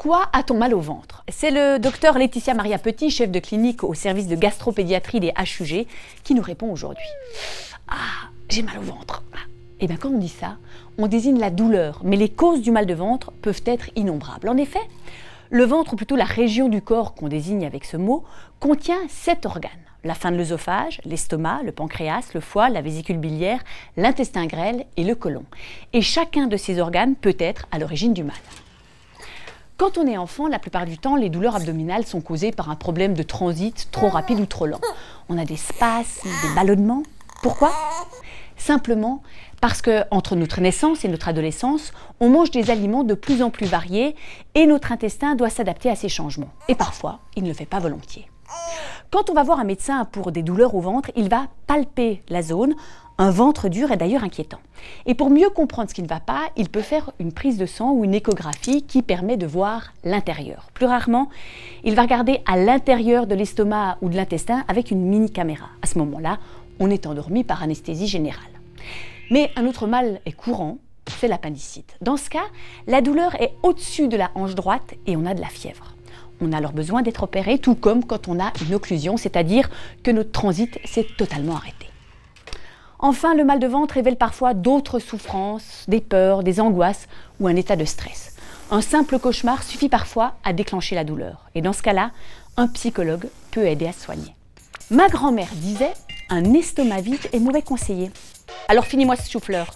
Pourquoi a-t-on mal au ventre? C'est le docteur Laetitia Maria Petit, chef de clinique au service de gastropédiatrie des HUG, qui nous répond aujourd'hui. Ah, j'ai mal au ventre. Eh bien, quand on dit ça, on désigne la douleur, mais les causes du mal de ventre peuvent être innombrables. En effet, le ventre, ou plutôt la région du corps qu'on désigne avec ce mot, contient 7 organes. La fin de l'œsophage, l'estomac, le pancréas, le foie, la vésicule biliaire, l'intestin grêle et le côlon. Et chacun de ces organes peut être à l'origine du mal. Quand on est enfant, la plupart du temps, les douleurs abdominales sont causées par un problème de transit trop rapide ou trop lent. On a des spasmes, des ballonnements. Pourquoi ? Simplement parce qu'entre notre naissance et notre adolescence, on mange des aliments de plus en plus variés et notre intestin doit s'adapter à ces changements. Et parfois, il ne le fait pas volontiers. Quand on va voir un médecin pour des douleurs au ventre, il va palper la zone. Un ventre dur est d'ailleurs inquiétant. Et pour mieux comprendre ce qui ne va pas, il peut faire une prise de sang ou une échographie qui permet de voir l'intérieur. Plus rarement, il va regarder à l'intérieur de l'estomac ou de l'intestin avec une mini-caméra. À ce moment-là, on est endormi par anesthésie générale. Mais un autre mal est courant, c'est l'appendicite. Dans ce cas, la douleur est au-dessus de la hanche droite et on a de la fièvre. On a alors besoin d'être opéré, tout comme quand on a une occlusion, c'est-à-dire que notre transit s'est totalement arrêté. Enfin, le mal de ventre révèle parfois d'autres souffrances, des peurs, des angoisses ou un état de stress. Un simple cauchemar suffit parfois à déclencher la douleur. Et dans ce cas-là, un psychologue peut aider à se soigner. Ma grand-mère disait « un estomac vide est mauvais conseiller ». Alors finis-moi ce chou-fleur.